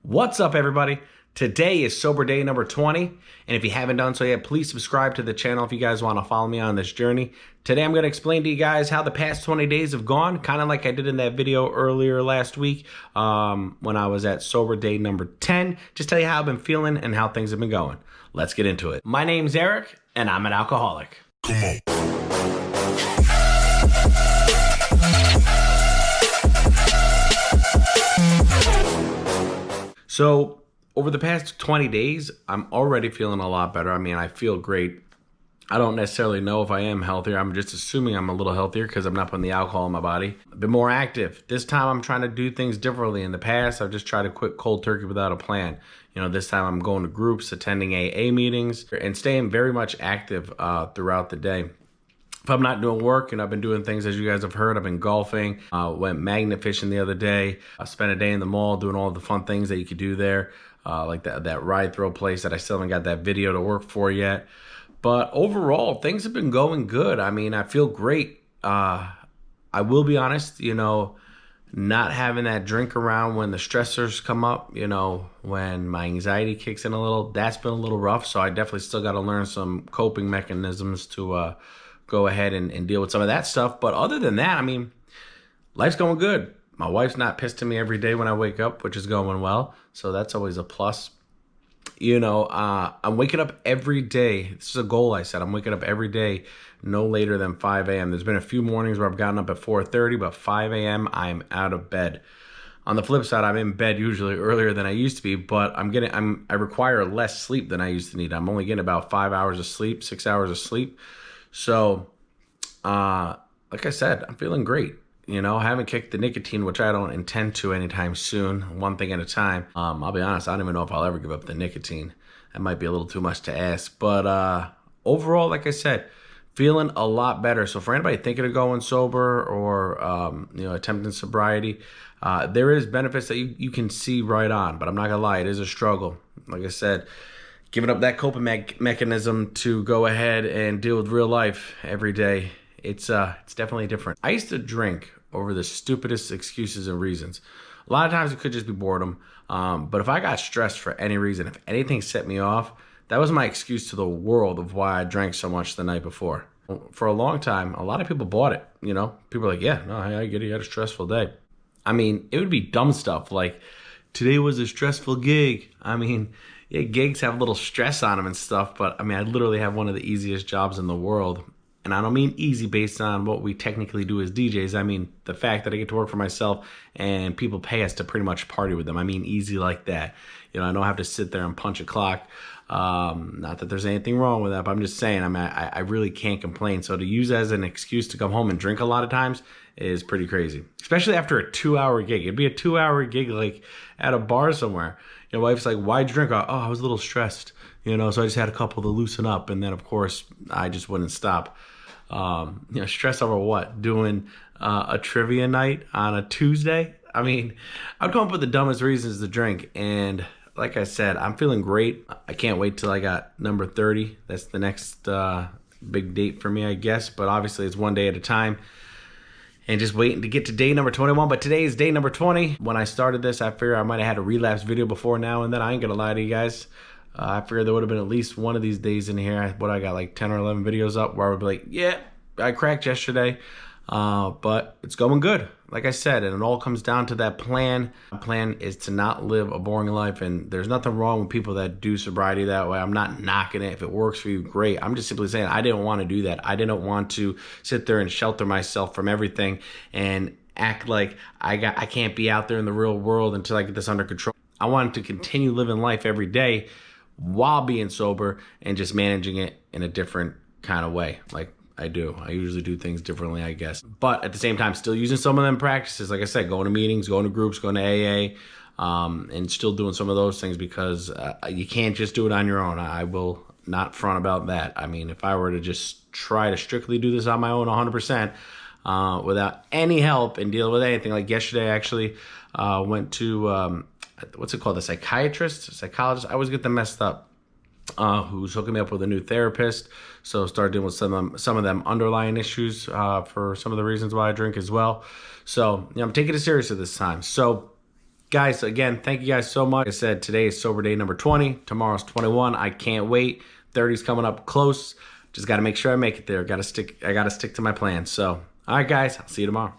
What's up, everybody? Today is sober day number 20, and if you haven't done so yet, please subscribe to the channel if you guys want to follow me on this journey. Today I'm going to explain to you guys how the past 20 days have gone, kind of like I did in that video earlier last week when I was at sober day number 10. Just tell you how I've been feeling and how things have been going. Let's get into it. My name's Eric, and I'm an alcoholic. Come on. So over the past 20 days, I'm already feeling a lot better. I mean, I feel great. I don't necessarily know if I am healthier. I'm just assuming I'm a little healthier because I'm not putting the alcohol in my body. I've been more active. This time I'm trying to do things differently. In the past, I've just tried to quit cold turkey without a plan. You know, this time I'm going to groups, attending AA meetings, and staying very much active throughout the day. If I'm not doing work, and I've been doing things, as you guys have heard, I've been golfing, went magnet fishing the other day, spent a day in the mall doing all the fun things that you could do there, like that ride throw place that I still haven't got that video to work for yet. But overall, things have been going good. I mean, I feel great. I will be honest, you know, not having that drink around when the stressors come up, you know, when my anxiety kicks in a little, that's been a little rough. So I definitely still got to learn some coping mechanisms to go ahead and deal with some of that stuff. But other than that, I mean, life's going good. My wife's not pissed at me every day when I wake up, which is going well. So that's always a plus. You know, I'm waking up every day. This is a goal I set. I'm waking up every day no later than 5 a.m. There's been a few mornings where I've gotten up at 4:30, but 5 a.m. I'm out of bed. On the flip side, I'm in bed usually earlier than I used to be, but I require less sleep than I used to need. I'm only getting about 5 hours of sleep, 6 hours of sleep. So, like I said, I'm feeling great. You know, I haven't kicked the nicotine, which I don't intend to anytime soon, one thing at a time. I'll be honest, I don't even know if I'll ever give up the nicotine. That might be a little too much to ask. But overall, like I said, feeling a lot better. So for anybody thinking of going sober or, you know, attempting sobriety, there is benefits that you can see right on. But I'm not going to lie, it is a struggle. Like I said, giving up that coping mechanism to go ahead and deal with real life every day, it's definitely different. I used to drink over the stupidest excuses and reasons. A lot of times it could just be boredom. But if I got stressed for any reason, if anything set me off, that was my excuse to the world of why I drank so much the night before. For a long time, a lot of people bought it. You know, people are like, yeah, no, I get it. You had a stressful day. I mean, it would be dumb stuff like, today was a stressful gig. I mean, yeah, gigs have a little stress on them and stuff, but I mean, I literally have one of the easiest jobs in the world. And I don't mean easy based on what we technically do as DJs. I mean the fact that I get to work for myself and people pay us to pretty much party with them. I mean easy like that. You know, I don't have to sit there and punch a clock. Not that there's anything wrong with that, but I'm just saying, I mean, I really can't complain. So to use as an excuse to come home and drink a lot of times is pretty crazy. Especially after a 2-hour gig. It'd be a 2-hour gig like at a bar somewhere. Your wife's like, why'd you drink? Oh, I was a little stressed. You know, so I just had a couple to loosen up. And then, of course, I just wouldn't stop. You know, stress over what? Doing a trivia night on a Tuesday? I mean, I'd come up with the dumbest reasons to drink. And like I said, I'm feeling great. I can't wait till I got number 30. That's the next big date for me, I guess. But obviously, it's one day at a time. And just waiting to get to day number 21. But today is day number 20. When I started this, I figured I might have had a relapse video before now and then. I ain't going to lie to you guys. I figured there would have been at least one of these days in here. What I got, like 10 or 11 videos up where I would be like, yeah, I cracked yesterday. But it's going good. Like I said, and it all comes down to that plan. My plan is to not live a boring life. And there's nothing wrong with people that do sobriety that way. I'm not knocking it. If it works for you, great. I'm just simply saying I didn't want to do that. I didn't want to sit there and shelter myself from everything and act like I can't be out there in the real world until I get this under control. I wanted to continue living life every day while being sober and just managing it in a different kind of way. Like I do. I usually do things differently, I guess. But at the same time, still using some of them practices. Like I said, going to meetings, going to groups, going to AA, and still doing some of those things because you can't just do it on your own. I will not front about that. I mean, if I were to just try to strictly do this on my own 100% without any help and deal with anything, like yesterday I actually went to... what's it called? A psychologist. I always get them messed up. Who's hooking me up with a new therapist. So started dealing with some of them underlying issues for some of the reasons why I drink as well. So I'm taking it seriously this time. So Guys, again, thank you guys so much. Like I said, today is sober day number 20. Tomorrow's 21. I can't wait. 30's coming up close. Just got to make sure I make it there. I got to stick to my plan. So, all right, guys, I'll see you tomorrow.